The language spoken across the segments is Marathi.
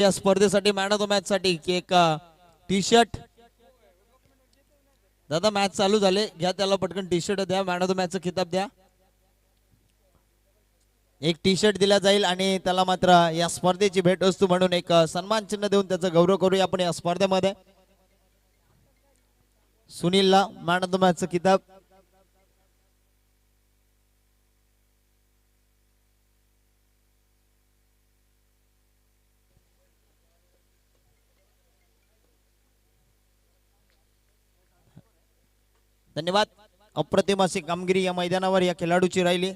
या स्पर्धेसाठी मॅन ऑफ द मॅच साठी एक टी शर्ट दादा मॅच चालू झाले घ्या त्याला पटकन टी शर्ट द्या मॅन ऑफ द मॅच चा किताब द्या एक टी शर्ट दिला जाईल आणि त्याला मात्र या स्पर्धेची भेटवस्तू म्हणून एक सन्मान चिन्ह देऊन त्याचा गौरव करूया आपण या स्पर्धेमध्ये सुनीलला मॅन ऑफ द मॅच चा किताब धन्यवाद अप्रतिम अशी कामगिरी या मैदानावर या खेळाडूची राहिली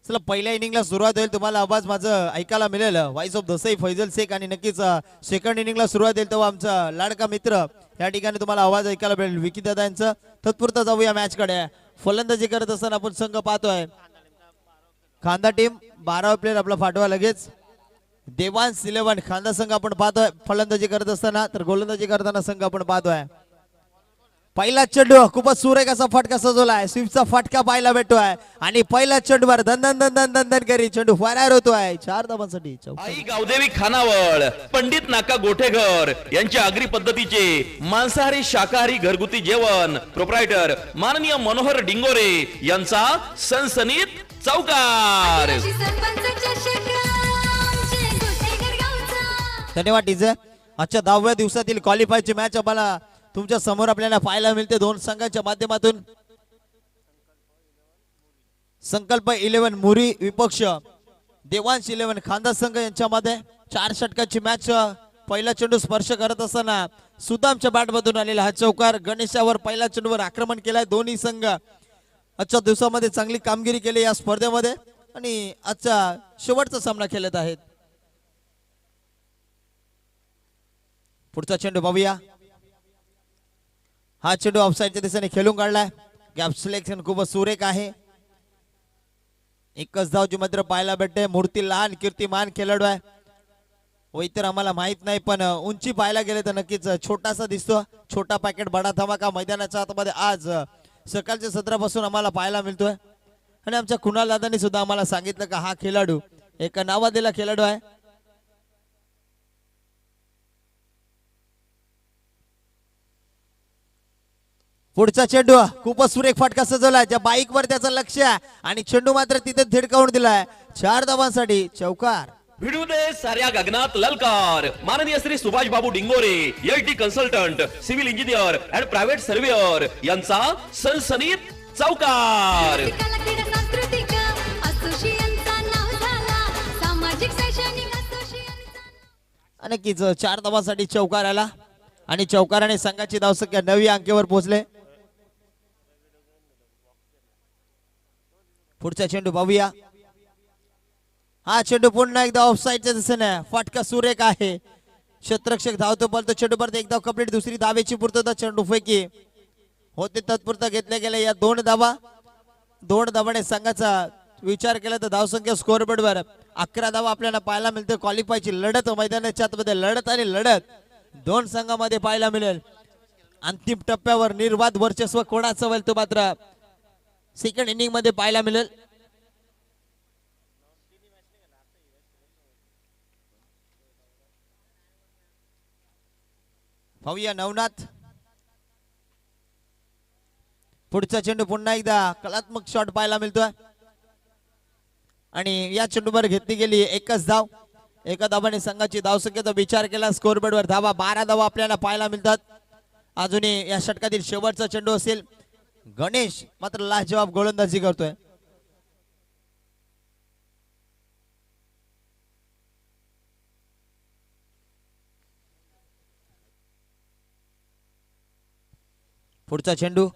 चला पहिल्या इनिंगला सुरुवात होईल तुम्हाला आवाज माझं ऐकायला मिळेल व्हॉइस ऑफ दसई फैजल शेख आणि नक्कीच सेकंड इनिंगला सुरुवात होईल तेव्हा आमचा लाडका मित्र या ठिकाणी तुम्हाला आवाज ऐकायला मिळेल विकी दादा यांचं तत्पुरता जाऊया मॅच कडे फलंदाजी करत असताना आपण संघ पाहतोय खांदा टीम 12 प्लेयर आपला फाटवा लगेच देवांश 11 खांदा संघ आपण पाहतोय फलंदाजी करत असताना तर गोलंदाजी करताना संघ आपण पाहतोय पहिला चेंडू खूपच सुरेख असा फटका सजवलाय स्वीपचा फटका पाहायला भेटतोय आणि पहिला चेंडूवर दन दन करी चेंडू फायर होतोय 4 धावांसाठी आई गावदेवी खानावळ पंडित नाका गोठेघर यांच्या आगरी पद्धतीचे मांसाहारी शाकाहारी घरगुती जेवण प्रोप्रायटर माननीय मनोहर डिंगोरे यांचा सनसनीत चौकार धन्यवाद टीचर आजच्या 10व्या दिवसातील क्वालिफायची मॅच आम्हाला तुमच्या समोर आपल्याला पाहायला मिळते दोन संघांच्या माध्यमातून संकल्प 11 मुरी विपक्ष देवांश 11 खांदा संघ यांच्यामध्ये 4 षटकाची मॅच पहिला चेंडू स्पर्श करत असताना सुदामच्या बॅट मधून आलेला हा चौकार गणेशावर पहिल्या चेंडूवर आक्रमण केलाय दोन्ही संघ आजच्या दिवसामध्ये चांगली कामगिरी केली या स्पर्धेमध्ये आणि आजचा शेवटचा सामना खेळत आहेत पुढचा चेंडू पाहूया हा चेंडू ऑफसाईडच्या दिशेने खेळून काढलाय गॅप सिलेक्शन खूपच सुरेख आहे एकच धावची मात्र पाहायला भेटते मूर्ती लहान कीर्तिमान खेळाडू आहे वय तर आम्हाला माहित नाही पण उंची पाहायला गेले तर नक्कीच छोटासा दिसतो छोटा पॅकेट बडा धमाका मैदानाच्या आतमध्ये आज सकाळच्या सत्रापासून आम्हाला पाहायला मिळतोय आणि आमच्या कुणाल दादांनी सुद्धा आम्हाला सांगितलं का हा खेळाडू एका नावाजलेला खेळाडू आहे पुढचा चेंडू खूपच सुरेख फटका सजवलाय ज्या बाईक वर त्याचं लक्ष आहे आणि चेंडू मात्र तिथे धिडकावून दिलाय 4 धावांसाठी चौकार भिडू दे साऱ्या गगनात ललकार माननीय Shri Subhash Babu Dingore LT consultant civil engineer and private surveyor यांचा सनसनीत चौकार नक्कीच 4 धावांसाठी चौकार आला आणि चौकाराने संघाची धावसंख्या 9 अंकेवर पोहोचले पुढचा चेंडू पाहूया हा चेंडू पुन्हा एकदा ऑफसाईडच्या दिशेने फटका सुरेख आहे क्षेत्ररक्षक धावतो बोलतो चेंडू परत एक धाव कंप्लीट दुसरी धावेची पूर्तता चेंडू फेकी होते तत्पुरता घेतल्या गेल्या या 2 धावाने संघाचा विचार केला तर धावसंख्या स्कोअर बोर्डवर 11 धावा आपल्याला पाहायला मिळते क्वालिफायची लढत मैदानाच्या आतमध्ये लढत आणि लढत 2 संघामध्ये पाहायला मिळेल अंतिम टप्प्यावर निर्वाद वर्चस्व कोणाचं होईल तो मात्र सेकंड इनिंग मध्ये पाहायला मिळेल पाहूया नवनाथ पुढचा चेंडू पुन्हा एकदा कलात्मक शॉट पाहायला मिळतोय आणि या चेंडूवर घेतली गेली एकच धाव एका धावाने संघाची धावसंख्येचा विचार केला स्कोर बोर्डवर धावा 12 धावा आपल्याला पाहायला मिळतात अजूनही या षटकातील शेवटचा चेंडू असेल गणेश मात्र लाजवाब गोलंदाजी करतोय पुढचा चेंडू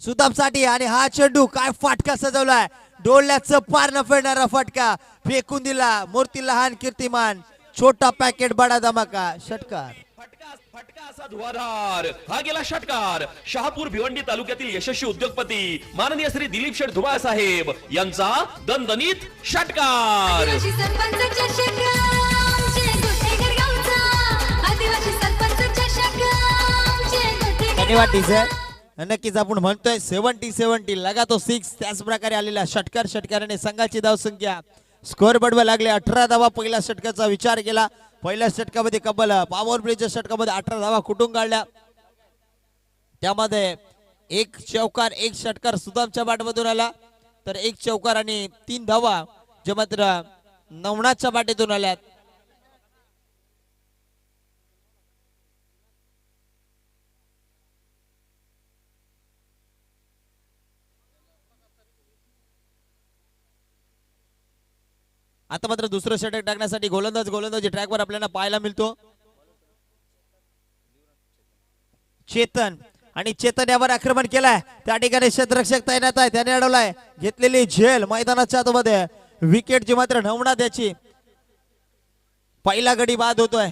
सुदामसाठी आणि हा चेंडू काय फटका सजवलाय डोळ्याचं पार न फेडणारा फटका फेकून दिला मूर्ती लहान कीर्तिमान छोटा पॅकेट बडा धमाका षटकार फटका असा धुवाधार हा गेला षटकार. शहापूर भिवंडी तालुक्यातील यशस्वी उद्योगपती माननीय श्री दिलीप शेठ धुमाळ साहेब यांचा दणदणीत षटकार. आदिवासी सरपंच चषक आमचे गोठेघर गावचा. आदिवासी सरपंच चषक आमचे गोठेघर धन्यवाद टीचर. नक्कीच आपण म्हणतोय 70-70 लगातो 6. त्याच प्रकारे आलेल्या षटकाराने संघाची धावसंख्या स्कोअर बोर्डवर लागले 18 धावा. पहिल्या षटकाचा विचार केला, पहिल्या षटकामध्ये कबल पॉवर प्लेच्या षटकामध्ये 18 धावा कुठून काढल्या. त्यामध्ये एक चौकार एक षटकार सुदामच्या बाटमधून आला, तर एक चौकार आणि 3 धावा जे मात्र नवनाथच्या बाटेतून आल्यात. आता मात्र दुसरं षटक टाकण्यासाठी गोलंदाजी ट्रॅकवर आपल्याला पाहायला मिळतो. चेतन आणि चेतन यावर आक्रमण केलाय. त्या ठिकाणी क्षेत्ररक्षक तैनात आहे, त्याने अडवलाय. घेतलेली झेल मैदानाच्या आतमध्ये विकेट जी मात्र नवनाथ याची पहिला गडी बाद होतोय.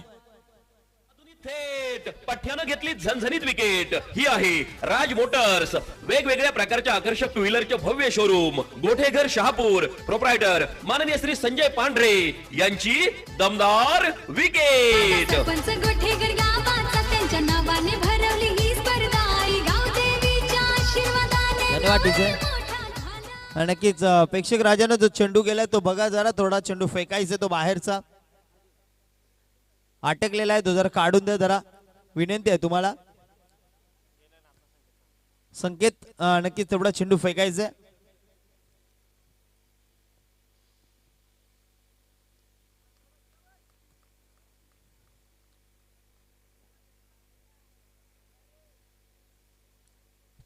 थेट पठ्यानं घेतली झणझणीत विकेट. ही आहे राज मोटर्स, वेगवेगळ्या प्रकारच्या आकर्षक टू व्हीलरचे भव्य शोरूम, गोठेघर शहापूर. प्रोप्रायटर माननीय श्री संजय पांढरे यांची दमदार विकेट. सरपंच गोठेघर गावाचा त्यांच्या नावाने भरवली ही स्पर्धा. आई गावदेवीच्या आशीर्वादाने धन्यवाद टीचर. मोठा झाला. नक्कीच प्रेक्षक राजानं जो चेंडू गेलाय तो बघा जरा, थोडा चेंडू फेकायचा तो बाहेरचा अटकलेला आहे, तो जरा काढून द्या जरा, विनंती आहे तुम्हाला. संकेत नक्कीच तेवढा चेंडू फेकायचा आहे.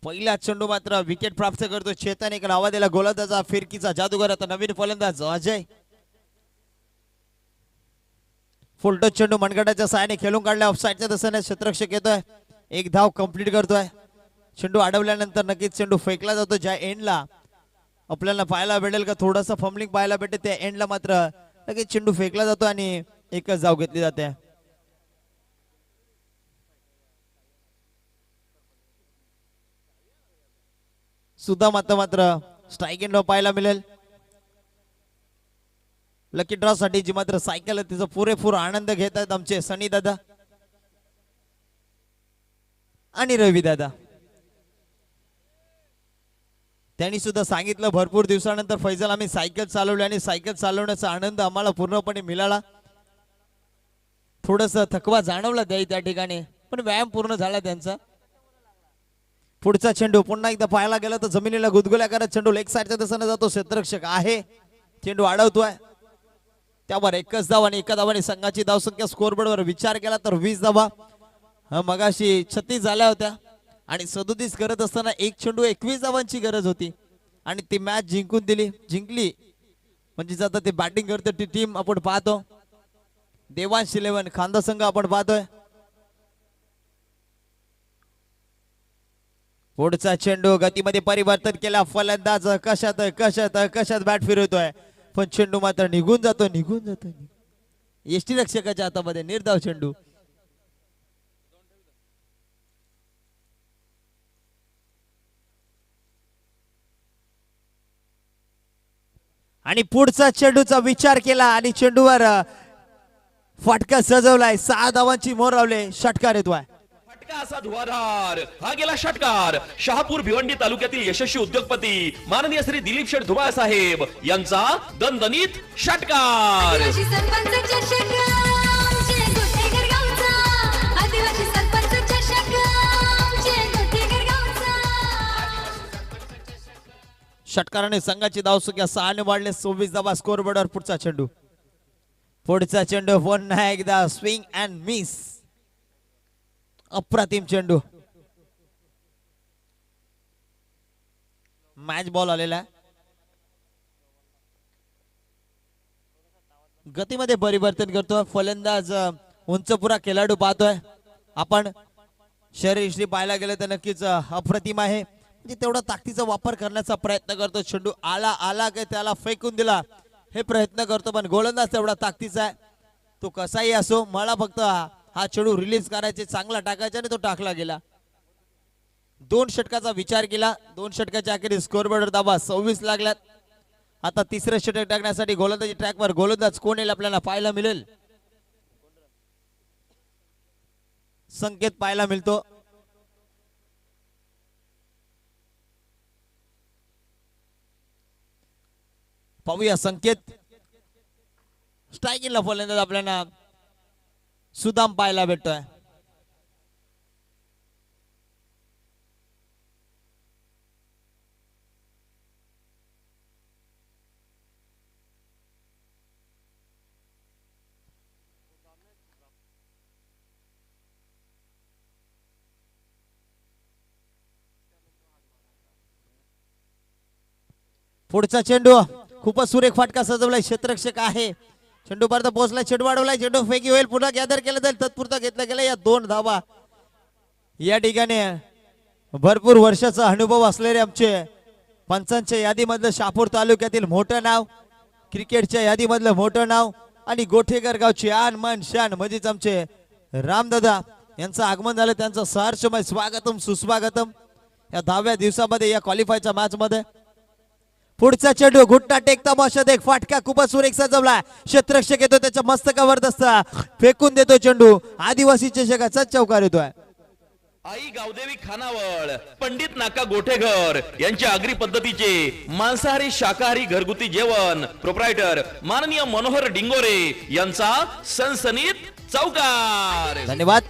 पहिला चेंडू मात्र विकेट प्राप्त करतो चेतन. एक नावा दिला गोलंदाजा फिरकीचा जादूगार. आता नवीन फलंदाज अजय. फुलटच चेंडू मनगटाच्या साहाय्याने खेळून काढला. ऑफसाईडच्या दिशेने क्षेत्ररक्षक येतोय, एक धाव कंप्लीट करतोय. चेंडू अडवल्यानंतर नक्कीच चेंडू फेकला जातो. ज्या एंडला आपल्याला पाहायला भेटेल का थोडासा फंबलिंग पाहायला भेटेल, त्या एंडला मात्र लगेच चेंडू फेकला जातो आणि एकच धाव घेतली जाते. सुद्धा मात्र स्ट्राईक एंड पाहायला मिळेल. लकी ड्रॉ साठी जी मात्र सायकल आहे तिचा पुरेपूर आनंद घेत आहेत आमचे सनी दादा आणि रवी दादा. त्यांनी सुद्धा सांगितलं भरपूर दिवसानंतर फैजल आम्ही सायकल चालवली आणि सायकल चालवण्याचा आनंद आम्हाला पूर्णपणे मिळाला. थोडस थकवा जाणवला त्या ठिकाणी, पण व्यायाम पूर्ण झाला त्यांचा. पुढचा चेंडू पुन्हा एकदा पाहायला गेला तर जमिनीला गुदगुल्या करत चेंडू लेग साईडच्या दिशेने जातो. क्षेत्ररक्षक आहे, चेंडू अडवतोय. त्यावर एकच धाव आणि एका धावाने संघाची धावसंख्या स्कोअरबोर्डवर विचार केला तर 20 धावा. मगाशी 36 झाल्या होत्या आणि 37 करत असताना एक चेंडू 21 धावांची गरज होती आणि ती मॅच जिंकली. म्हणजे आता ते बॅटिंग करते ती टीम आपण पाहतो. देवांश 11 खांदा संघ आपण पाहतोय. पुढचा चेंडू गतीमध्ये परिवर्तन केला. फलंदाज कशात बॅट फिरवतोय, पण चेंडू मात्र निघून जातो. यष्टी रक्षकाच्या हातामध्ये निर्धाव चेंडू. आणि पुढचा चेंडूचा विचार केला आणि चेंडूवर फटका सजवलाय. 6 धावांची मोर लावले. षटकार येतोय. फटका असा धुवाधार हा गेला षटकार. शहापूर भिवंडी तालुक्यातील यशस्वी उद्योगपती माननीय श्री दिलीप शेठ धुमाळ साहेब यांचा दणदणीत षटकार. आदिवासी सरपंच चषक आमचे गोठेघर गावचा. आदिवासी सरपंच चषक आमचे गोठेघर गावचा. षटकाराने संघाची धावसंख्या 6 ने वाढले. 24 धावा स्कोअर बोर्डवर. पुढचा चेंडू पुन्हा एकदा स्विंग अँड मिस. अप्रतिम चेंडू. मॅच बॉल आलेला आहे. गतीमध्ये परिवर्तन करतोय फलंदाज. उंचपुरा खेळाडू पाहतोय आपण. शरीरयष्टी पाहायला गेलं तर नक्कीच अप्रतिम आहे. म्हणजे तेवढा ताकदीचा वापर करण्याचा प्रयत्न करतो. चेंडू आला की त्याला फेकून दिला हे प्रयत्न करतो, पण गोलंदाज तेवढा ताकदीचा आहे. तो कसाही असो, मला फक्त हा चेंडू रिलीज करायचे, चांगला टाकायचा आणि तो टाकला गेला. 2 षटकाचा विचार केला. 2 षटकाच्या अखेरीस स्कोरबोर्डवर दाबा 26 लागल्यात. आता तिसरे षटक टाकण्यासाठी गोलंदाजी ट्रॅकवर गोलंदाज कोण येईल आपल्याला पाहायला मिळेल. संकेत पाहायला मिळतो. पाहूया संकेत. स्ट्रायकिंगला फलंदाज आपल्याला सुदाम पाहायला भेटतोय. पुढचा चेंडू खूपच सुरेख फटका सजवलाय. क्षेत्ररक्षक आहे. चेंडू पर्यंत पोहोचलाय. चेंडू वाढवलाय. चेंडू फेकी होईल. पुन्हा गॅदर केलं जाईल. तत्पुरता घेतला गेला. या 2 धावा. या ठिकाणी भरपूर वर्षाचा अनुभव असलेले आमचे पंचांच्या यादीमधलं शहापूर तालुक्यातील मोठं नाव, क्रिकेटच्या यादीमधलं मोठं नाव आणि गोठेकर गावचे आन मन शान म्हणजेच आमचे रामदादा यांचं आगमन झालं. त्यांचं सहर्षमय स्वागतम सुस्वागतम या 10व्या दिवसामध्ये या क्वालिफायच्या मॅच मध्ये. पुढचा चेंडू घुटना टेकता मशाद एक फाटका खूपच सुरेख सजवला. क्षेत्ररक्षक येतो त्याच्या मस्तकावर दस्ता फेकून देतो चेंडू. आदिवासी चषकाचा चौकार येतोय. आई गावदेवी खानावळ पंडित नाका गोठेघर यांच्या आगरी पद्धतीचे मांसाहारी शाकाहारी घरगुती जेवण प्रोप्रायटर माननीय मनोहर डिंगोरे यांचा सनसनीत चौकार. धन्यवाद.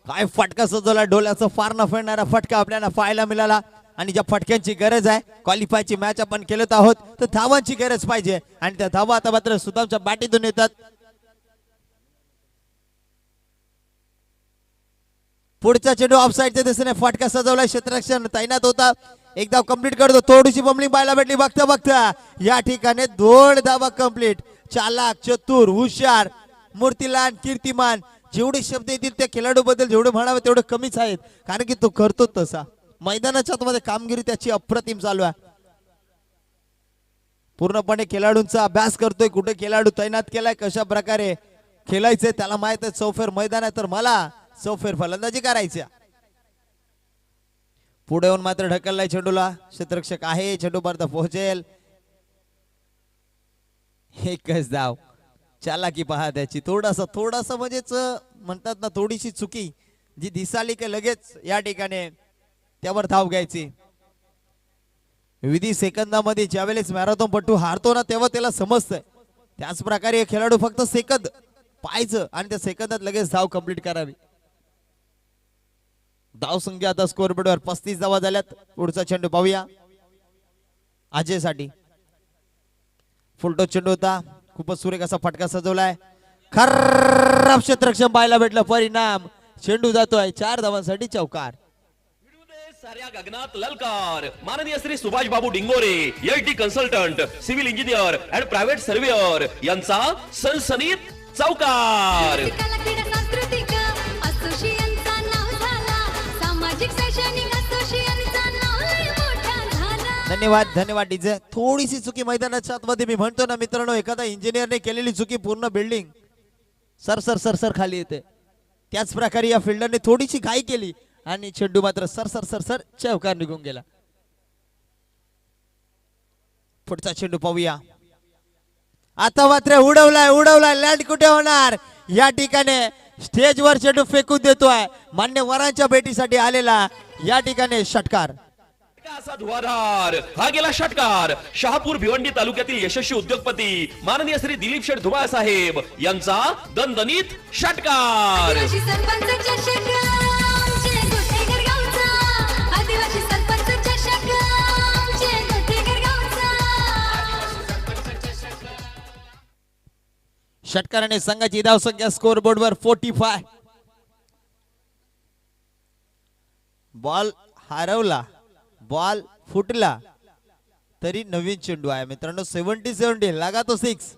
काय फटका सजवला. डोल्याचं फार न फेडणारा फटका आपल्याला पाहायला मिळाला. आणि ज्या फटक्यांची गरज आहे, क्वालिफायची मॅच आपण खेळत आहोत, तर धावांची गरज पाहिजे आणि त्या धावा आता मात्र सुदामच्या बॅटीतून येतात. पुढचा चेंडू ऑफसाईडच्या दिशेने फटका सजवला. क्षेत्ररक्षण तैनात होता. एक धाव कंप्लीट करतो. थोडीशी बमलिंग पाहायला भेटली. बघता बघता या ठिकाणी 2 धावा कंप्लीट. चालाक, चतुर, हुशार, मूर्तीलान, कीर्तिमान जेवढे शब्द येतील त्या खेळाडू बद्दल जेवढे म्हणावे तेवढे कमीच आहेत. कारण की तो करतो तसा. मैदानाच्या आतमध्ये कामगिरी त्याची अप्रतिम चालू आहे. पूर्णपणे खेळाडूंचा अभ्यास करतोय. कुठे खेळाडू तैनात केलाय, कशा प्रकारे खेळायचंय त्याला माहित आहे. चौफेर मैदान आहे तर मला चौफेर फलंदाजी करायची. पुढे येऊन मात्र ढकललाय चेंडूला. क्षेत्ररक्षक आहे. चेंडू पर्यंत पोहोचेल. एकच धाव. चालाकी पहा त्याची. थोडासा म्हणजेच म्हणतात ना, थोडीशी चुकी जी दिसाली की लगेच या ठिकाणी त्यावर धाव घ्यायची. विधी सेकंदामध्ये ज्यावेळेस मॅरेथॉनपटू हारतो ना तेव्हा त्याला समजतंय. त्याच प्रकारे खेळाडू फक्त सेकंद पाहायचं आणि त्या सेकंदात लगेच धाव कंप्लीट करावी. धाव संख्या आता स्कोरबोर्डवर 35 धावा झाल्यात. पुढचा चेंडू पाहूया. अजय साठी फुलटो चेंडू होता. खूपच सुरेख असा फटका सजवलाय. खराब क्षेत्ररक्षण पाहायला भेटलं. परिणाम चेंडू जातोय. 4 धावांसाठी चौकार. साऱ्या गगनात ललकार माननीय Shri Subhash Babu Dingore LT consultant civil engineer and private surveyor यांचा सनसनीत चौकार. कला क्रीडा सांस्कृतिक असोसिएशनचा नाव झाला. सामाजिक शैक्षणिक असोसिएशनचा नाव लय मोठा झाला. धन्यवाद. धन्यवाद डीजे. थोडीशी चुकी मैदानाच्या आतमध्ये मी म्हणतो ना मित्रांनो, एखादा इंजिनियरने केलेली चुकी पूर्ण building sir sir sir sir खाली येते. त्याच प्रकारे या फिल्डरने थोडीशी घाई केली आणि चेंडू मात्र सर सर सर सर चौकार निघून गेला. पुढचा चेंडू पाहूया. आता मात्र उडवलाय. लँड कुठे होणार. या ठिकाणी स्टेजवर चेंडू फेकून देतोय. मान्यवरांच्या भेटीसाठी आलेला या ठिकाणी षटकार. असा धुवाधार हा गेला षटकार. शहापूर भिवंडी तालुक्यातील यशस्वी उद्योगपती माननीय श्री दिलीप शेठ धुमाळ साहेब यांचा दणदणीत षटकार. आदिवासी सरपंच चषक आमचे गोठेघर गावचा. आदिवासी सरपंच चषक आमचे गोठेघर गावचा. षटकाराने संघाची धाव संख्या स्कोर बोर्डवर 45. बॉल हरवला, बॉल फुटला तरी नवीन चेंडू आहे मित्रांनो. 70 लागा तो 6.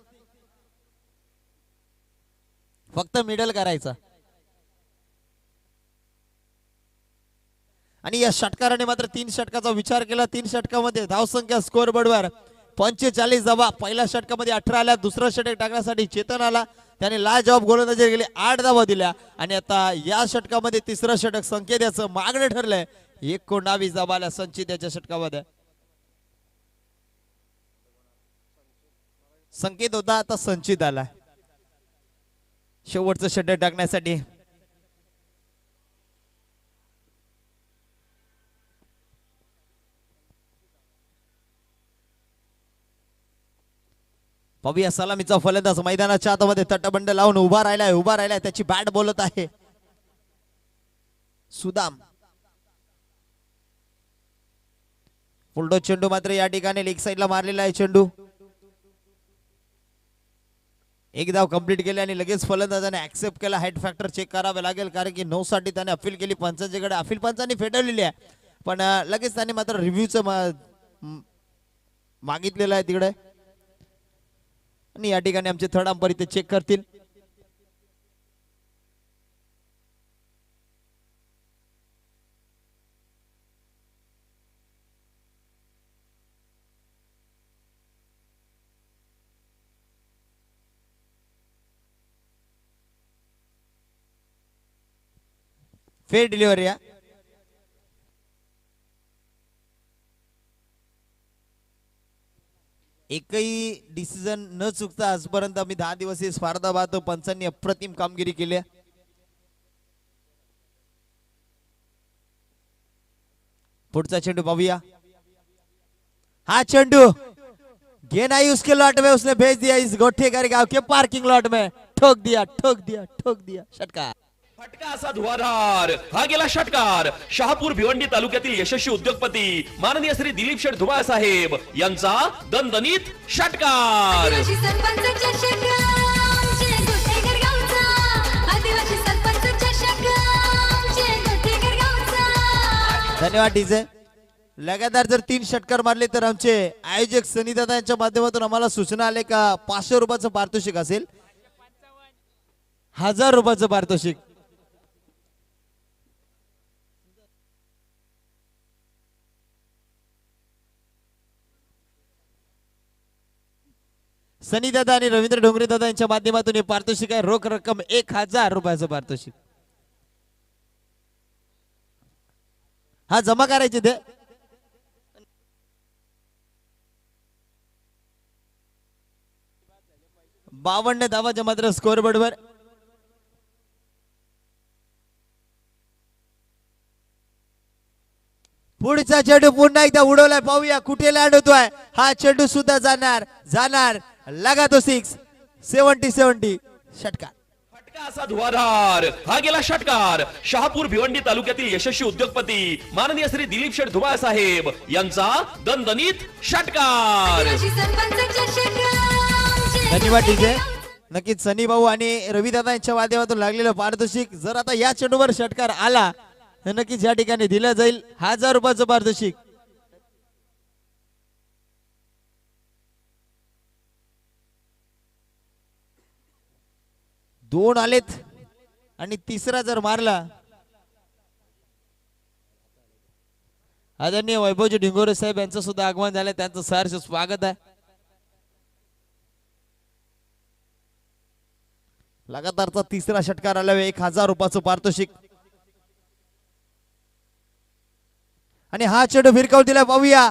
फक्त मिडल करायचा. आणि या षटकाराने मात्र 3 षटकाचा विचार केला. 3 षटकामध्ये धावसंख्या स्कोर बोर्डवर 45 धावा. पहिल्या षटकामध्ये 18 आल्या. दुसरा षटक टाकण्यासाठी चेतन आला. त्याने लाजवाब गोलंदाजी गेली 8 धावा दिल्या आणि आता या षटकामध्ये तिसरं षटक संकेत याचं मागणं ठरलंय 19 धावा आल्या संचित याच्या षटकामध्ये. संकेत होता आता संचित आला शेवटचं षटक टाकण्यासाठी. पाहूया सलामीचा फलंदाज मैदानाच्या आतमध्ये तटबंड लावून उभा राहिलाय त्याची बॅट बोलत आहे सुदाम. फुलटो चेंडू मात्र या ठिकाणी लेग साइडला मारलेला आहे चेंडू. एक धाव कंप्लीट केली आणि लगेच फलंदाजाने ऍक्सेप्ट केला. हेड फॅक्टर चेक करावे लागेल कारण की 9 साठी त्याने अपील केली पंचांच्याकडे. अपील पंचांनी फेटाळलेली आहे पण लगेच त्याने मात्र रिव्ह्यूचं मागितलेलं आहे तिकडे आणि या ठिकाणी आमचे थर्ड अंपायर इथे चेक करतील. फेर डिलिव्हरी या एकही डिसिजन न चुकता आजपर्यंत आम्ही 10 दिवसीय स्पर्धा पाहतो. पंचांनी अप्रतिम कामगिरी केली आहे. पुढचा चेंडू पाहूया. हा चेंडू गेना यूज के लॉट में उसने भेज दिया इस गोठेकर गांव के पार्किंग लॉट में. ठोक दिया षटकार. फटका असा धुवाधार हा गेला षटकार. शहापूर भिवंडी तालुक्यातील यशस्वी उद्योगपती माननीय श्री दिलीप शेठ धुमाळ साहेब यांचा दणदणीत षटकार. आदिवासी सरपंच चषक आमचे गोठेकर गावचा. आदिवासी सरपंच चषक आमचे गोठेकर गावचा. धन्यवाद डीजे. लगातार जर 3 षटकार मारले तर आमचे आयोजक सनीदादा यांच्या माध्यमातून आम्हाला सूचना आले का 500 रुपयाचं पारितोषिक असेल. 1000 रुपयाचं पारितोषिक. सनी दादा आणि रवींद्र डोंगरे दादा यांच्या माध्यमातून हे पारितोषिक आहे. रोख रक्कम 1000 रुपयाचं पारितोषिक. हा जमा करायचे ते 52 धावाच्या मात्र स्कोर बोर्डवर. पुढचा चेंडू पुन्हा एकदा उडवलाय. पाहूया कुठे लँड होतोय. हा चेंडू सुद्धा जाणार लगा तो 6. 70 षटकार. फटका असा धुवाधार हा गेला षटकार. शहापूर भिवंडी तालुक्यातील यशस्वी उद्योगपती माननीय श्री दिलीप शेठ धुमाळ साहेब यांचा दणदणीत षटकार. आदिवासी सरपंच चषक आमचे धन्यवाद डीजे. नक्कीच सनी भाऊ आणि रवी दादा यांच्या माध्यमातून लागलेलं पारितोषिक जर आता या चेंडूवर षटकार आला तर नक्कीच या ठिकाणी दिलं जाईल 1000 रुपयाचं पारितोषिक. दोन आलेत आणि तिसरा जर मारला आदरणीय वैभवजी ढिंगोरे साहेब यांचं सुद्धा आगमन झालं. त्यांचं सहर्ष स्वागत आहे. लगातारचा तिसरा षटकार आला 1000 रुपयाचं पारितोषिक आणि हा चेंडू फिरकावून दिला. पाहूया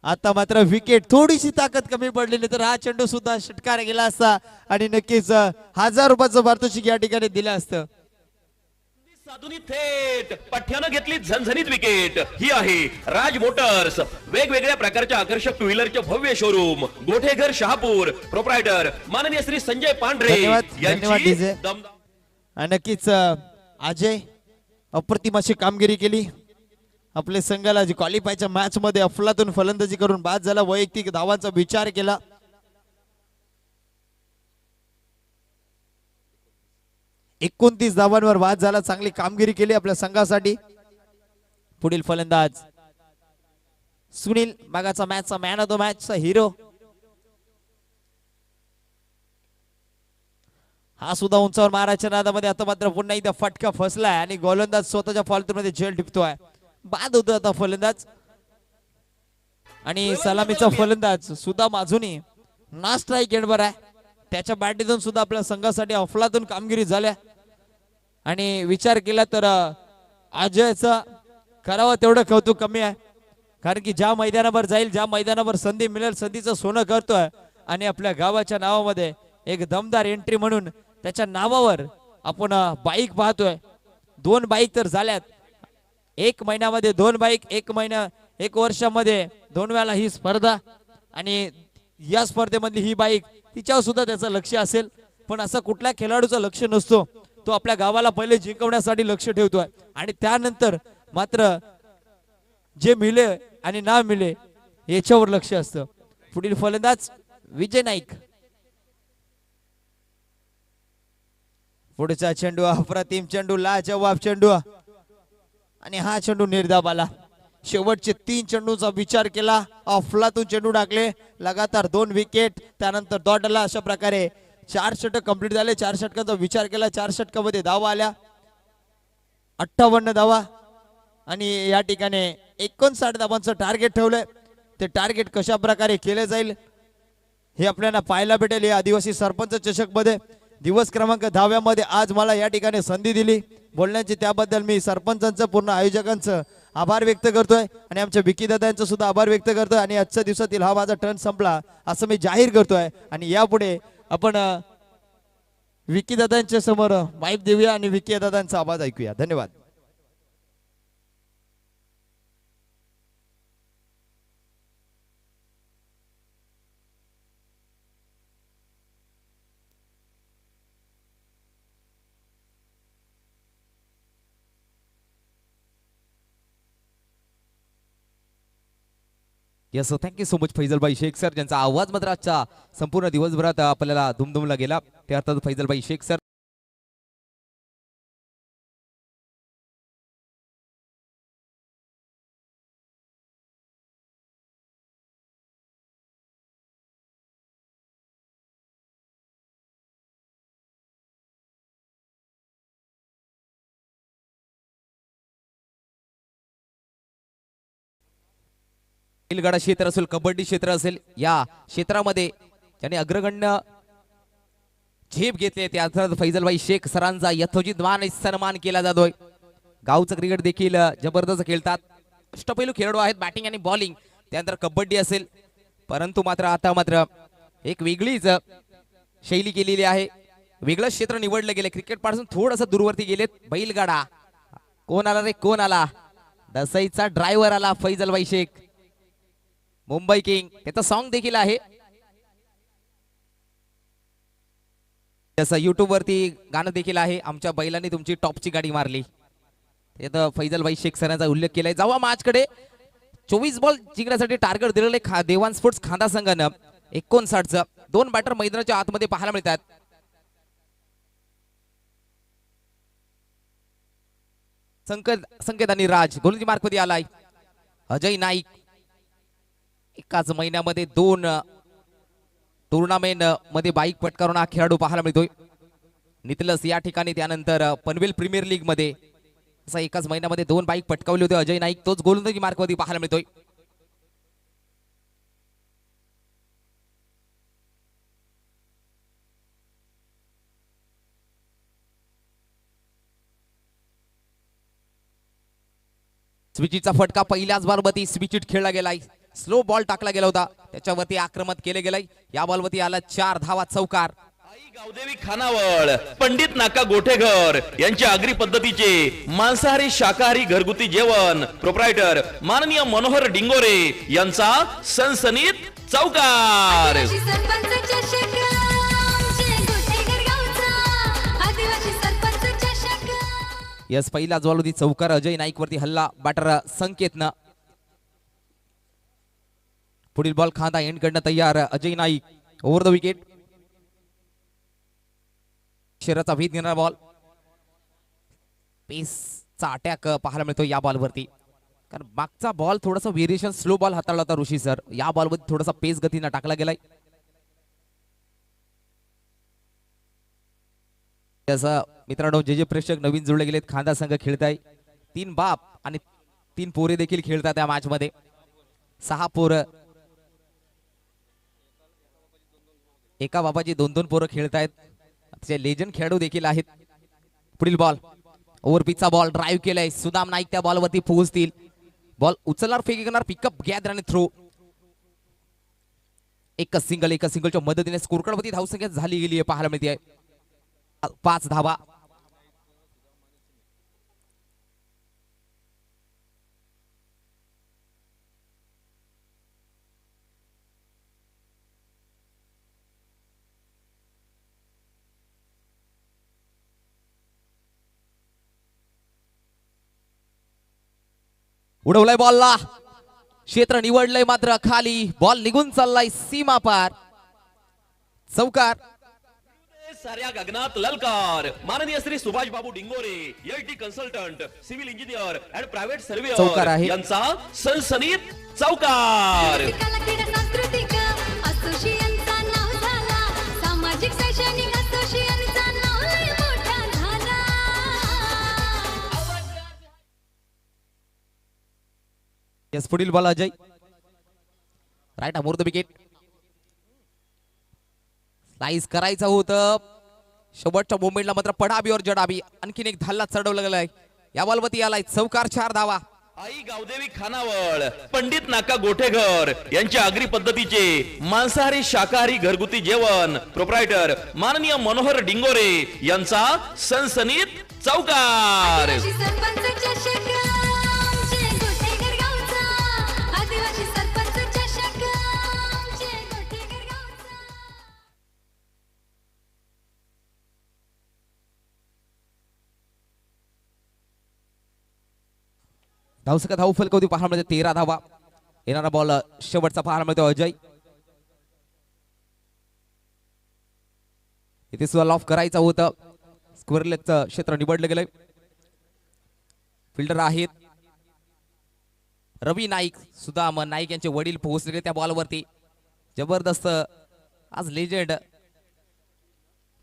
आता मात्र विकेट थोडीशी ताकद कमी पडलेली तर हा चेंडू सुद्धा षटकार गेला असता आणि नक्कीच 1000 रुपयाचं पारितोषिक या ठिकाणी दिलं असतं. साधुनी थेट पठ्यानं घेतली झणझणीत विकेट. ही आहे राज मोटर्स. वेगवेगळ्या प्रकारच्या आकर्षक टू व्हीलरचे भव्य शोरूम गोठेघर शहापूर. प्रोप्रायटर माननीय श्री संजय पांढरे धन्यवाद यांची डीजे. दमदार. आणि नक्कीच अजय अप्रतिम अशी कामगिरी केली. आपल्या संघाला जी क्वालिफायच्या मॅच मध्ये अफलातून फलंदाजी करून बाद झाला. वैयक्तिक धावांचा विचार केला. 29 धावांवर बाद झाला. चांगली कामगिरी केली आपल्या संघासाठी. पुढील फलंदाज सुनील मागाचा मॅचचा मॅन ऑफ द मॅचचा हिरो. हा सुद्धा उंचावर मारायच्या नादामध्ये आता मात्र पुन्हा एकदा फटका फसलाय आणि गोलंदाज स्वतःच्या फॉल्ट मध्ये झेल टिपतोय. बाद होतो आता फलंदाज आणि सलामीचा फलंदाज सुद्धा माझुनी ना स्ट्राईक एंडवर आहे. त्याच्या बॅटीतून सुद्धा आपल्या संघासाठी अफलातून कामगिरी झाल्या आणि विचार केला तर अजयचं करावं तेवढं कौतुक कमी आहे. कारण की ज्या मैदानावर जाईल, ज्या मैदानावर संधी मिळेल, संधीचं सोनं करतोय आणि आपल्या गावाच्या नावामध्ये एक दमदार एंट्री म्हणून त्याच्या नावावर आपण बाईक पाहतोय. 2 बाईक तर झाल्यात. 1 महिन्यामध्ये 2 बाईक, 1 वर्षामध्ये 2 वेळा ही स्पर्धा आणि या स्पर्धेमधली ही बाईक तिच्यावर सुद्धा त्याचं लक्ष असेल. पण असं कुठल्या खेळाडूचं लक्ष नसतो. तो आपल्या गावाला पहिले जिंकवण्यासाठी लक्ष ठेवतोय आणि त्यानंतर मात्र जे मिळे आणि ना मिळे याच्यावर लक्ष असतं. पुढील फलंदाज विजय नाईक. पुढचा चेंडू अप्रतिम चेंडू, लाजवाब चेंडू आणि हा चेंडू निर्धाव आला. शेवटचे 3 चेंडूचा विचार केला, अफलातून चेंडू टाकले, लगातार 2 विकेट, त्यानंतर डॉट आला. अशा प्रकारे 4 षटक कंप्लीट झाले. 4 षटकांचा विचार केला, 4 षटकामध्ये धावा आल्या 58 धावा आणि या ठिकाणी 59 धावांचं टार्गेट ठेवलंय. ते टार्गेट कशा प्रकारे केले जाईल हे आपल्याला पाहायला भेटेल या आदिवासी सरपंच चषक मध्ये. दिवस क्रमांक 10 मध्ये आज मला या ठिकाणी संधी दिली बोलण्याची, त्याबद्दल मी सरपंचांचं, पूर्ण आयोजकांचं आभार व्यक्त करतोय आणि आमच्या विकी दादांचं सुद्धा आभार व्यक्त करतोय. आणि आजच्या दिवसातील हा माझा टर्न संपला असं मी जाहीर करतोय आणि यापुढे आपण विकी दादांच्या समोर माईक देऊया आणि विकी दादांचा आवाज ऐकूया. धन्यवाद. यस, थँक्यू सो मच फैजलभाई शेख सर, ज्यांचा आवाज मात्र आजच्या संपूर्ण दिवसभरात आपल्याला दुमदुमला गेला. ते अर्थात फैजलभाई शेख सर. बैलगाडा क्षेत्र असेल, कबड्डी क्षेत्र असेल, या क्षेत्रामध्ये ज्यांनी अग्रगण्य झेप घेतले ते अर्थात फैजलभाई शेख सरांचा यथोचित मान सन्मान केला जातोय. गावचं क्रिकेट देखील जबरदस्त खेळतात. अष्टपैलू खेळाडू आहेत, बॅटिंग आणि बॉलिंग. त्यानंतर कबड्डी असेल, परंतु आता मात्र एक वेगळीच शैली केलेली आहे. वेगळं क्षेत्र निवडलं गेले. क्रिकेट पासून थोडंसं दूरवरती गेलेत. बैलगाडा कोण आला रे, कोण आला? दसईचा ड्रायव्हर आला, फैजलभाई शेख, मुंबई किंग. त्याचं सॉन्ग देखील आहे. जसं युट्यूब वरती गाणं देखील आहे, आमच्या बैलांनी तुमची टॉपची गाडी मारली. त्यात फैजलभाई शेख सरांचा उल्लेख केलाय. जावा मॅच कडे. 24 बॉल जिंकण्यासाठी टार्गेट दिलेले देवान स्पोर्ट्स खांदा संघानं 59चं. 2 बॅटर मैदानाच्या आतमध्ये पाहायला मिळतात. संकेत आणि राज गोलंदाजी मार्कमध्ये आलाय. अजय नाईक एकाच महिन्यामध्ये 2 टुर्नामेंट मध्ये बाईक पटकावून हा खेळाडू पाहायला मिळतोय. नितलस या ठिकाणी, त्यानंतर पनवेल प्रीमियर लीग मध्ये असा एकाच महिन्यामध्ये 2 बाईक पटकावले होते अजय नाईक. तोच गोलंदाजी मार्कमध्ये पाहायला मिळतोय. स्विचिटचा फटका पहिल्याच बॉलवरती स्विचिट खेळला गेलाय. स्लो बॉल टाकला गेला होता, त्याच्यावरती आक्रमण केले गेलाय. या बॉलवरती आला 4 धावा, चौकार. आई गावदेवी खानावळ, पंडित नाका गोठेघर यांच्या आगरी पद्धतीचे मांसाहारी शाकाहारी घरगुती जेवण प्रोप्रायटर माननीय मनोहर डिंगोरे यांचा सनसनीत चौकार. आदिवासी सरपंच चषक आमचे गोठेघर गावचा. आदिवासी सरपंच चषक. यस, पहिला बॉलवरती चौकार. अजय नाईक वरती हल्ला बॅटर संकेतनं. पुढील बॉल खांदा एंड कडनं तयार. Ajay Naik over the wicket. शरीराचा भेद घेणारा बॉल. पेसचा अटॅक पाहायला मिळतो या बॉलवरती, कारण मागचा बॉल थोडासा व्हेरिएशन स्लो बॉल हाताळला होता ऋषी सर. या बॉलवरती थोडासा पेस गतीनं टाकला गेलाय. जसं मित्रांनो, जे प्रेक्षक नवीन जुळले गेलेत, खांदा संघ खेळताय. 3 बाप आणि 3 पोरे देखील खेळतात या मॅच मध्ये. 6 पोरं, एका बाबाची 2-2 पोरं खेळतायत. अतिशय लेजंड खेळाडू देखील आहेत. पुढील बॉल ओव्हर पिचचा बॉल ड्राईव्ह केलाय. सुदाम नाईक त्या बॉलवरती पोहोचतील. बॉल उचलणार फेकणार पिकअप गॅदर आणि थ्रो. एकच सिंगलच्या मदतीने स्कोरकार्डवरती धावसंख्या झाली गेली आहे पाहायला मिळते. 5 धावा. उडवलाय बॉलला. क्षेत्र निवडलंय मात्र खाली. बॉल निघून चाललाय सीमा पार. चौकार. साऱ्या गगनात ललकार. माननीय Shri Subhash Babu Dingore LT consultant civil engineer and private चौकार सर्वेअर आहे. यांचा सनसनीत चौकार. कला क्रीडा सांस्कृतिक असोसिएशनचा नाव झाला. सामाजिक शैक्षणिक असोसिएशनचा नाव लय मोठा झाला. यस पुढील ball Ajay. Right arm over the wicket. Slice करायचं होतं. शेवटच्या मोमेंटला मात्र पडाबी और जडाबी. आणखीन एक धाल्ला चढवला गेलाय. या बॉलवरती आलाय चौकार. 4 धावा. आई गावदेवी खानावळ पंडित नाका गोठेघर यांच्या आगरी पद्धतीचे मांसाहारी शाकाहारी घरगुती जेवण प्रोप्रायटर माननीय मनोहर डिंगोरे यांचा सनसनीत चौकार. आदिवासी सरपंच चषक आमचे गोठेघर गावचा. आदिवासी सरपंच चषक आमचे गोठेघर गावचा. धावसंख्या धाव फलकवती पाहायला मिळते 13 धावा. येणारा बॉल शेवटचा पाहायला मिळतो अजय. इथे सुद्धा लॉफ करायचं होतं. स्क्वेअर लेगचं क्षेत्र निवडलं गेलंय. फिल्डर आहेत रवी नाईक. सुदाम नाईक यांचे वडील पोहोचलेले त्या बॉलवरती. जबरदस्त आज लेजेंड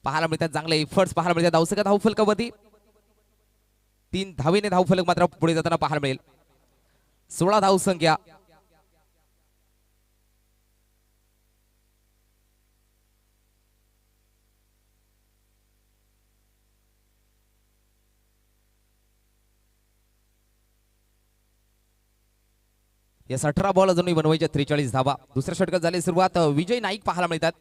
पाहायला मिळतात. चांगले एफर्ट्स पाहायला मिळतात. धावसंख्या धाव फलकावरती 3 धावेने धावफलक मात्र पुढे जाताना पाहायला मिळेल. 16 धावसंख्या. या 18 बॉल अजूनही बनवायच्या 43 धावा. दुसऱ्या षटकात झाली सुरुवात. विजय नाईक पाहायला मिळतात.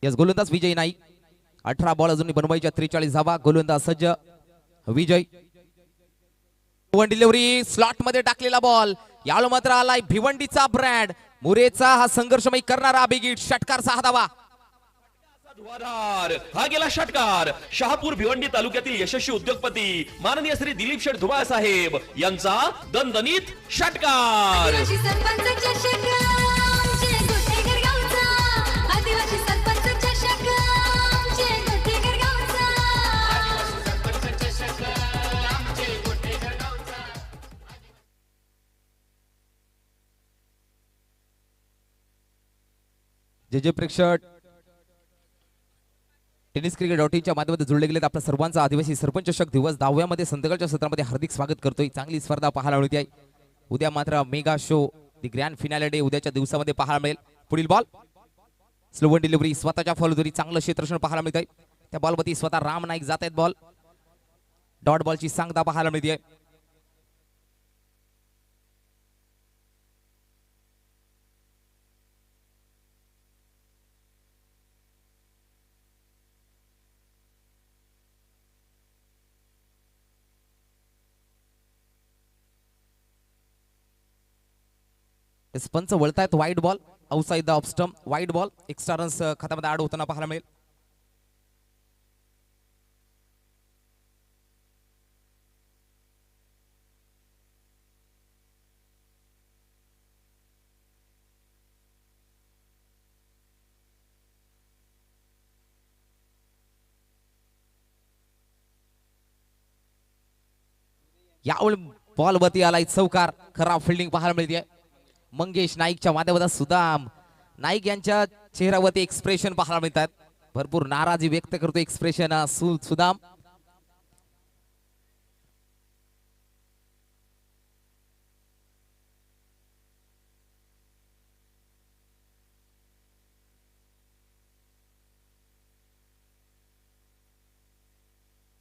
यस गोलंदाज विजय नाईक. 18 बॉल अजून बनवायच्या 43 धावा. गोलंदाज सज्ज विजय. वन डिलिव्हरी स्लॉट मध्ये टाकलेला बॉल. यावेळी मात्र आलाय भिवंडीचा ब्रँड. मुरेचा हा संघर्षमय करणारा बिगिट. षटकार 6 धावा. धुवाधार हा गेला षटकार. शहापूर भिवंडी तालुक्यातील यशस्वी उद्योगपती माननीय श्री दिलीप शेठ धुमाळ साहेब यांचा दणदणीत षटकार. आदिवासी सरपंच चषक आमचे गोठेघर गावचा. आदिवासी सरपंच चषक आमचे गोठेघर गावचा. जे प्रेक्षक टेनिस क्रिकेट च्या माध्यमातून जुळले गेलेत. आपल्या सर्वांचा आदिवासी सरपंच चषक दिवस 10व्यामध्ये संध्याकाळच्या सत्रामध्ये हार्दिक स्वागत करतोय. चांगली स्पर्धा पाहायला मिळते आहे. उद्या मात्र मेगा शो दी ग्रँड फिनाले डे उद्याच्या दिवसामध्ये पाहायला मिळेल. पुढील बॉल स्लो वन डिलिव्हरी. स्वतःच्या फॉलोदरी चांगलं क्षेत्ररक्षण पाहायला मिळत आहे. त्या बॉलवरती स्वतः राम नाईक जात आहेत. बॉल डॉट बॉलची सांगता पाहायला मिळते. पंच वळतायत. वाईट ball outside the off stump. वाईट बॉल. एक्स्ट्रा रन्स खात्यामध्ये ऍड होताना पाहायला मिळेल. यावेळी बॉल वरती आलाय चौकार. खराब फिल्डिंग पाहायला मिळते. मंगेश नाईकच्या माध्यमातून सुदाम नाईक यांच्या चेहऱ्यावरती एक्सप्रेशन पाहायला मिळतात. भरपूर नाराजी व्यक्त करतो एक्सप्रेशन सुदाम.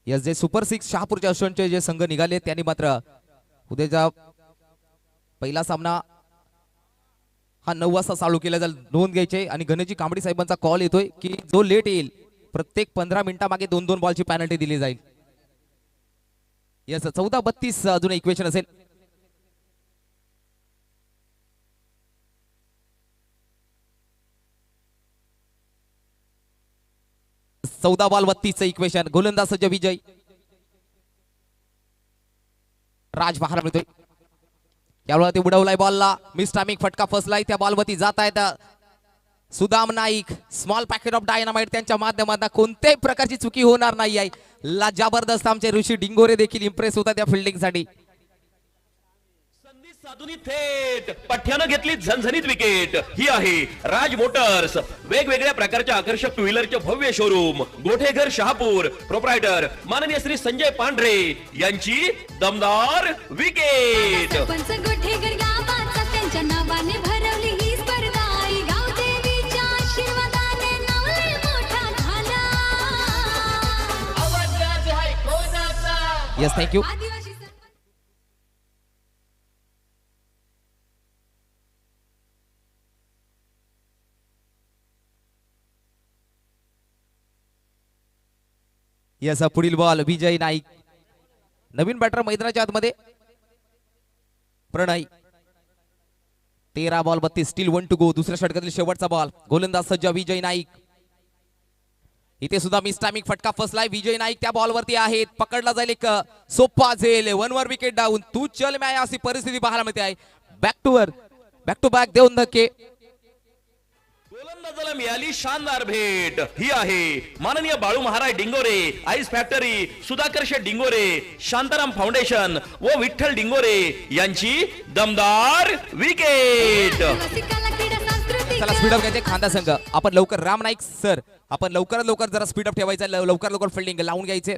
यस, जे सुपर 6 शहापूरच्या अश्वांचे जे संघ निघाले त्यांनी मात्र उद्याचा पहिला सामना हा 9 वाजता चालू केला जाईल. नोंद घ्यायचे आणि गणेशजी कांबडी साहेबांचा कॉल येतोय की जो लेट येईल प्रत्येक 15 मिनिटामागे 2-2 बॉलची पॅनल्टी दिली जाईल. यस, 14-32 अजून इक्वेशन असेल. चौदा बॉल 32 इक्वेशन. गोलंदाज सज्ज विजय राज पाहायला मिळतोय. यावेळी उडवलाय बॉलला. मिस टायमिंग फटका फसलाय. त्या बॉलवरती जात आहेत Sudam Naik. Small packet of dynamite त्यांच्या माध्यमातून कोणत्याही प्रकारची चुकी होणार नाही आहे. जबरदस्त आमचे ऋषी डिंगोरे देखील इम्प्रेस होता त्या फिल्डिंग साठी. संधी साधून थेट पठ्यानं घेतली झणझणीत विकेट. ही आहे राज मोटर्स. वेगवेगळ्या प्रकारच्या आकर्षक टू व्हीलरचे भव्य शोरूम. गोठेघर शहापूर. प्रोप्रायटर माननीय श्री संजय पांढरे यांची दमदार विकेट. सरपंच गोठेकर गावाचा त्यांच्या नावाने भरवली ही स्पर्धा. आई गाव देवीच्या आशीर्वादाने नाव लय मोठा झाला. Yes, thank you. आदिवासी सरपंच यस, पुढील बॉल विजय नाईक. नवीन बॅटर मैदानाच्या आतमध्ये प्रणय. 13 बॉल 32 स्टील 1 टू गो. दुसऱ्या षटकातील शेवटचा बॉल. गोलंदाज सज्ज विजय नाईक. इथे सुद्धा मिस टायमिंग फटका फसलाय. विजय नाईक त्या बॉलवरती आहेत. पकडला जाईल एक सोपा झेल. 1 वर विकेट डाऊन. तू चल मॅ अशी परिस्थिती पाहायला मिळते आहे. बॅक टू बॅक देऊन धक्के. गोलंदाजाला मिळाली शानदार भेट. ही आहे माननीय बाळू महाराज डिंगोरे आईस फॅक्टरी, सुधाकर शेठ डिंगोरे, शांताराम फाउंडेशन व विठ्ठल डिंगोरे यांची दमदार विकेट. आदिवासी कला क्रीडा सांस्कृतिक चला स्पीडअप घ्यायचे खांदा संघ. आपण लवकर राम नाईक सर आपण लवकरात लवकर जरा स्पीडअप ठेवायचं. लवकर फिल्डिंग लावून घ्यायचे.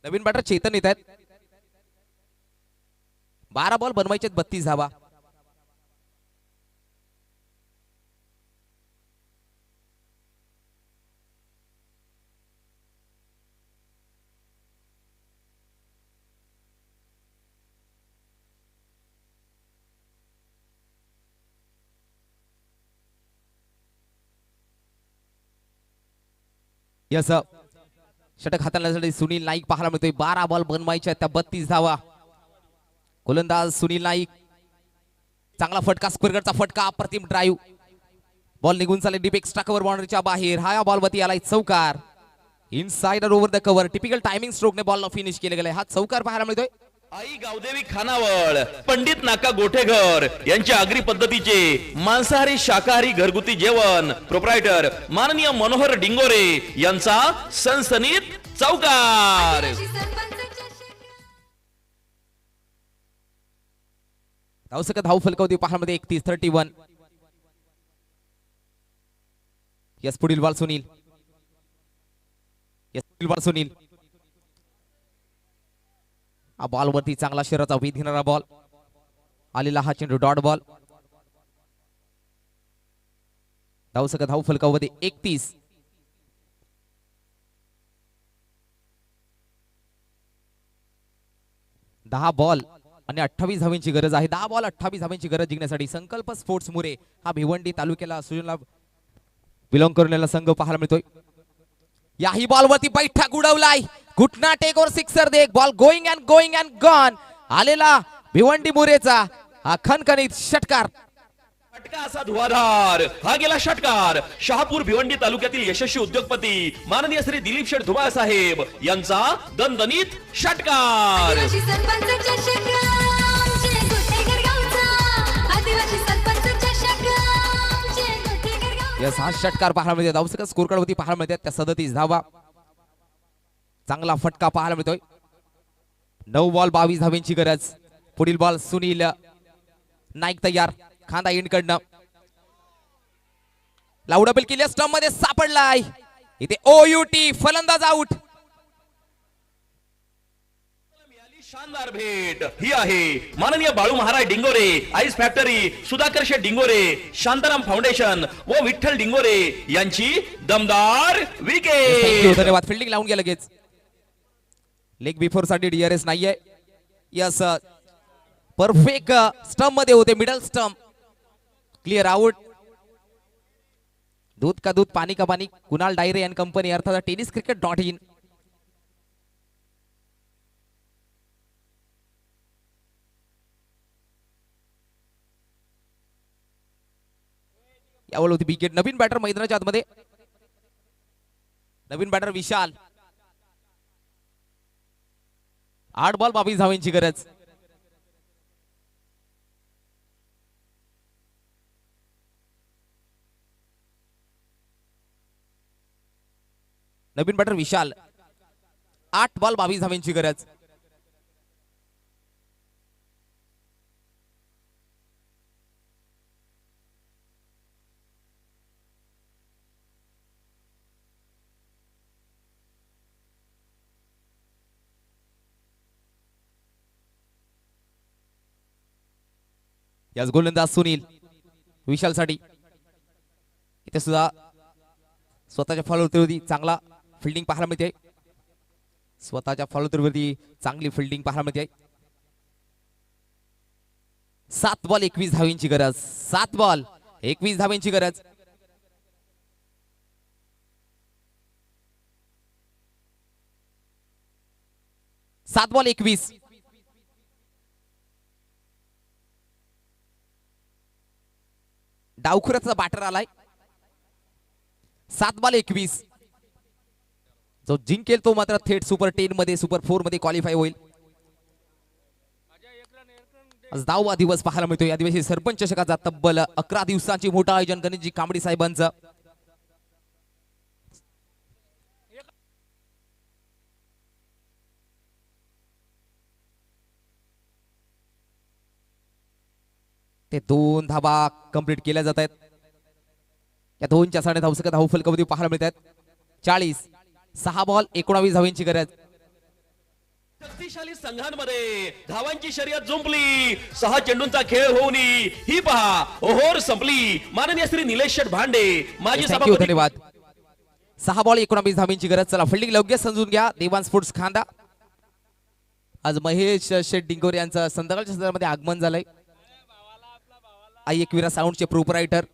नवीन बॅटर चेतन येत आहेत. 12 बॉल बनवायचे 32 धावा. यस, षटक हाताळण्यासाठी सुनील नाईक पाहायला मिळतोय. 12 बॉल बनवायच्या त्या 32 धावा. गोलंदाज सुनील नाईक. चांगला फटका, स्क्वेअरचा फटका, अप्रतिम ड्राईव्ह. बॉल निघून चालले डीप एक्स्ट्रा कव्हर बाउंड्रीच्या बाहेर. हा बॉल वरती आलाय चौकार. Insider over the cover. Typical timing स्ट्रोकने बॉल फिनिश केले गेलाय. हा चौकार पाहायला मिळतोय. आई गावदेवी खानावळ, पंडित नाका गोठेघर यांच्या आगरी पद्धतीचे मांसाहारी शाकाहारी घरगुती जेवण. प्रोप्रायटर माननीय मनोहर डिंगोरे यांचा सनसनीत चौकार. आदिवासी सरपंच चषक धावसक धाव फलकावती पाहामध्ये 31-31. यस, पुढील बॉल सुनील. यस, पुढील बॉल सुनील. हा बॉल वरती चांगला शरीराचा वेध घेणारा बॉल आलेला. हा चेंडू डॉट बॉल. धावसक धाव फलकावती 31. दहा बॉल आणि 28 धावांची गरज आहे. 10 बॉल 28 धावांची गरज जिंकण्यासाठी संकल्प स्पोर्ट्स मुरे हा भिवंडी तालुक्याला सुजनला बिलॉंग करण्याला संघ पाहायला मिळतोय. याही बॉल वरती बैठक उडवलाय. घुटना टेक और सिक्सर देख. Ball going and gone. आलेला भिवंडी मुरेचा हा खणखणीत षटकार. षटका असा धुवाधार हा गेला षटकार शहापूर भिवंडी तालुक्यातील यशस्वी उद्योगपती माननीय श्री दिलीप शेठ धुमाळ साहेब यांचा दणदणीत षटकार. आदिवासी सरपंच चषक आमचे गोटेकर गावचा. आदिवासी सरपंच चषक आमचे गोटेकर गावचा. या 6 षटकार पाहायला मिळतात. धावसक स्कोर कार्ड वरती पाहायला मिळतात त्या 37 धावा. चांगला फटका पाहायला मिळतोय. 9 बॉल 22 धावांची गरज. पुढील बॉल सुनील नाईक तयार. खांदा इंडकडनं लाऊडबल केली स्टंप मध्ये सापडलाय. इथे ओयूटी फलंदाज आउट. शानदार भेट ही आहे माननीय बाळू महाराज डिंगोरे आईस फॅक्टरी सुधाकर शेठ डिंगोरे शांताराम फाउंडेशन व विठ्ठल डिंगोरे यांची दमदार विकेट. धन्यवाद. फिल्डिंग लावून गेलं लगेच. लेग बिफोर साठी डीआरएस नाहीये. यस परफेक्ट स्टंप मध्ये होते. Middle stump clear out. दूध का दूध पानी का पानी कुणाल डायरे अँड कंपनी अर्थात tenniscricket.in. यावर होती विकेट. नवीन बॅटर मैदानाच्या आतमध्ये. नवीन बॅटर विशाल. 8 बॉल 22 धावांची गरज. नवीन बॅटर विशाल. 8 बॉल 22 धावांची गरज. याच गोलंदाज सुनील विशाल साठी. इथे सुद्धा स्वतःच्या फॉलोवरती चांगला फिल्डिंग पाहायला मिळते. स्वतःच्या फॉलोवरती चांगली फिल्डिंग पाहायला मिळते. 7 बॉल 21 धावांची गरज. 7 बॉल 21 धावांची गरज. सात बॉल 21. डावखुऱ्याचा बॅटर आलाय. 7 बॉल 21. जो जिंकेल तो मात्र थेट सुपर 10 मध्ये सुपर 4 मध्ये क्वालिफाय होईल. आज 10वा दिवस पाहायला मिळतो. या दिवशी सरपंच चषकाचा तब्बल 11 दिवसांची मोठं आयोजन गणेशजी कांबडी साहेबांचं. ते 2 धावा कंप्लीट केल्या जात आहेत. या 2च्या साडे धावसक धाव फलकामध्ये पाहायला मिळतात. 40. 6 बॉल 19 धावांची गरज. शक्तिशाली संघांमध्ये धावांची शर्यत जुंपली. 6 चेंडूंचा खेळ होऊन ही पहा ओहोर संपली. माननीय श्री निलेश शेठ भांडे माजी सभापती. धन्यवाद. 6 बॉल 19 धावांची गरज. चला फिल्डिंग योग्य समजून घ्या. देवान स्पोर्ट्स खांदा. आज महेश शेठ डिंगोरे यांचं संध्याकाळच्या सत्रामध्ये आगमन झालंय. आई एकविरा साऊंडचे प्रोपरायटर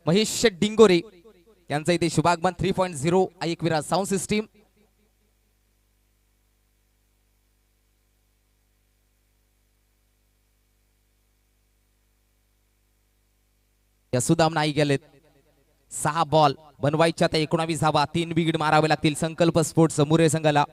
महेश शेठ डिंगोरे यांचं इथे शुभागमन. 3.0 आई एकविरा साऊंड सिस्टीम. या सुदाम नाही गेलेत. 6 बॉल बनवायच्या त्या 19 धावा. 3 विकेट मारावे लागतील संकल्प स्पोर्ट्स मुरे संघाला.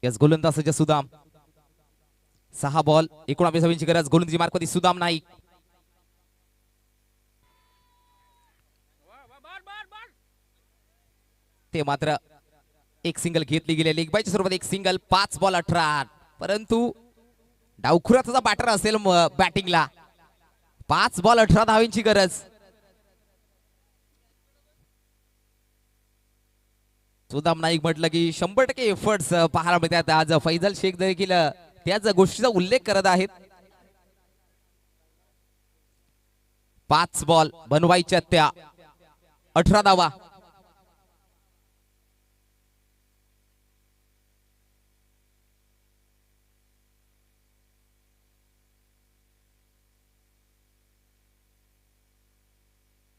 यस गोलंदाजाच्या सुदाम. 6 बॉल 19 धावांची गरज. गोलंदाजी मार्कवरती सुदाम नाईक. ते मात्र एक सिंगल घेतली गेली. लेग बायच्या स्वरूपात एक सिंगल. 5 बॉल 18. परंतु डावखुराचा बॅटर असेल बॅटिंगला. 5 बॉल 18 धावांची गरज. सुदाम नाईक म्हटलं की 100% एफर्ट्स पाहायला मिळतात. आज फैजल शेख देखील त्याच गोष्टीचा उल्लेख करत आहेत. 5 बॉल बनवायच्या त्या 18 धावा.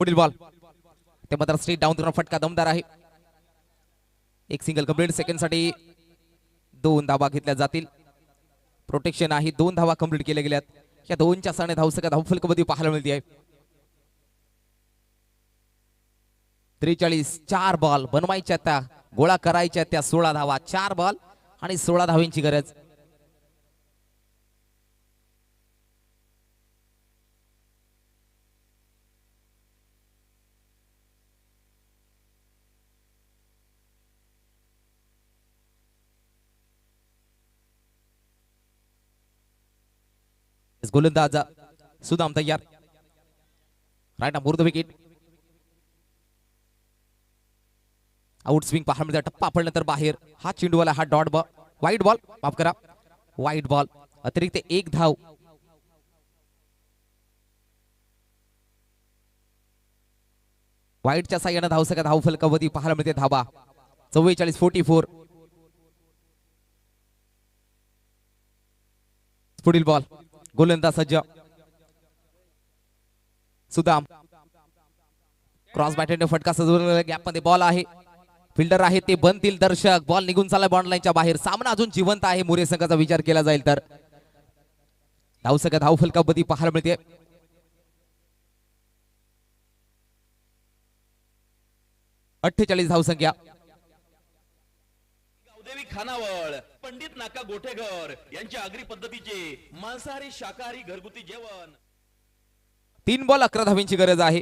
पुढील बॉल ते मात्र स्ट्रेट डाऊन फटका दमदार आहे. एक सिंगल कंप्लीट. सेकंड साठी 2 धावा घेतल्या जातील. प्रोटेक्शन आहे. 2 धावा कंप्लीट केल्या गेल्यात. या 2च्या साने धावसंख्या धावफलकामध्ये पाहायला मिळते आहे. 43. 4 बॉल बनवायच्या त्या, गोळा करायच्या त्या 16 धावा. 4 बॉल आणि 16 धावांची गरज. गोलंदाज सुदाम तयार. Right arm over the wicket. Outswing पाहायला मिळते. टप्पा पडल्यानंतर बाहेर. हा चेंडूवाला, हा डॉट बॉल, वाईट बॉल, माफ करा, वाईट बॉल. अतिरिक्त 1 धाव. वाईटच्या साह्याने धावसंख्या धावफलकावरती पाहायला मिळते धावा 44. 44. पुढील बॉल. गोलंदाज सज्ज. सुदाम क्रॉस बॅटने फटका सजवलेल्या गॅप मध्ये बॉल आहे. फिल्डर आहे ते बनतील. दर्शक बॉल निघून चालला बॉन्ड लाईनच्या बाहेर. सामना अजून जिवंत आहे. मोरे संघाचा विचार केला जाईल तर धावसंख्या धावफलकावरती पाहायला मिळते. अठ्ठेचाळीस धावसंख्या. गावदेवी खानावळ, पंडित नाका गोठेघर यांच्या आगरी पद्धतीचे मांसाहारी शाकाहारी घरगुती जेवण. 3 बॉल 11 धावांची गरज आहे.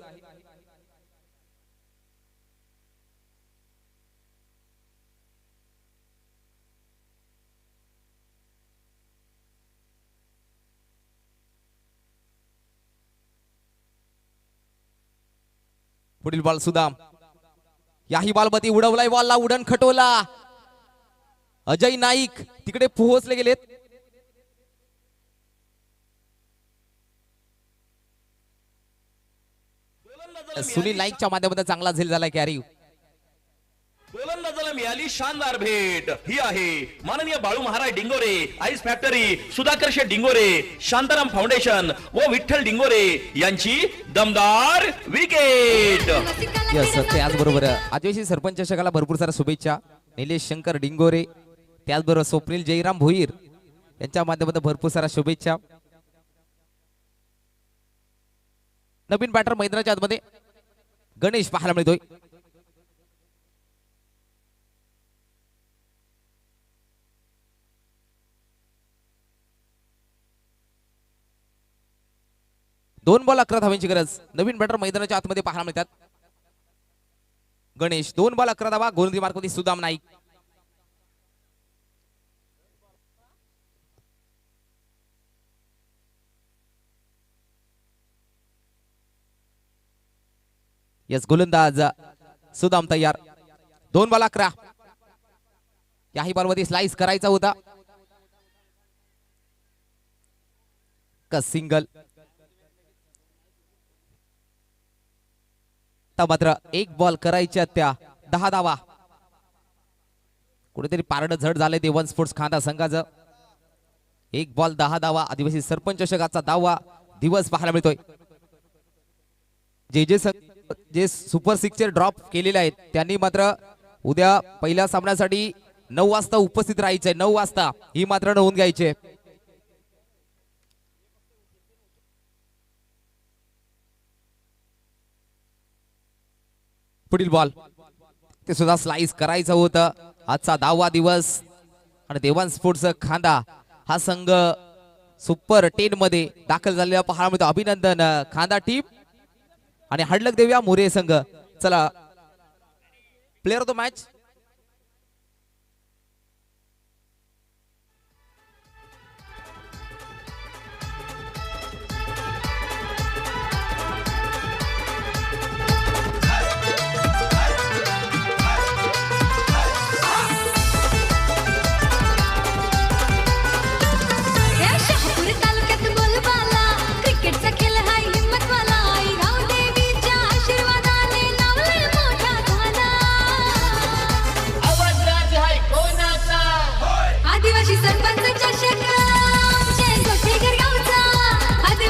पुढील बॉल सुदाम. याही बॉल मध्ये उडवलाय बॉलला, उडण खटोला. अजय नाईक तिकडे पोहोचले गेलेत. सुनील नाईकच्या माध्यमातून चांगला झेल झाला कॅरी. गोलंदाजाला मिळाली शानदार भेट. ही आहे माननीय बाळू महाराज डिंगोरे, आईस फॅक्टरी, सुधाकर शेठ डिंगोरे, शांताराम फाउंडेशन व विठ्ठल डिंगोरे यांची दमदार विकेट. यस, त्याचबरोबर आदिवासी सरपंच चषकाला भरपूर साऱ्या शुभेच्छा. निलेश शंकर डिंगोरे, त्याचबरोबर स्वप्नील जयराम भोईर यांच्या माध्यमातून भरपूर साऱ्या शुभेच्छा. नवीन बॅटर मैदानाच्या आतमध्ये गणेश पाहायला मिळतोय. दोन बॉल 11 धावांची गरज. नवीन बॅटर मैदानाच्या आतमध्ये पाहायला मिळतात. गणेश 2 बॉल 11 धावा. गोलंदाजी मार्कवरती सुदाम नाईक. यस, गोलंदाज सुदाम तयार. 2 बॉल 11. याही बॉलमध्ये स्लाइस करायचा होता का सिंगल. मात्र 1 बॉल करायच्या त्या 10 धावा. कुठेतरी पारड झड झाले देवन स्पोर्ट्स खांदा संघाचं. 1 बॉल 10 धावा. आदिवासी सरपंच चषकाचा 10वा दिवस पाहायला मिळतोय. जे सुपर 6 ड्रॉप केलेले आहेत त्यांनी मात्र उद्या पहिल्या सामन्यासाठी 9 वाजता उपस्थित राहायचंय. 9 वाजता ही मात्र नोंद घ्यायची. पुढील बॉल ते सुद्धा स्लाइस करायचं होतं. आजचा 10वा दिवस आणि देवान स्पोर्ट्स खांदा हा संघ सुपर 10 मध्ये दाखल झालेला पाहायला मिळतो. अभिनंदन खांदा टीम. आणि हडलक देऊया मोरे संघ. चला, प्लेअर ऑफ द मॅच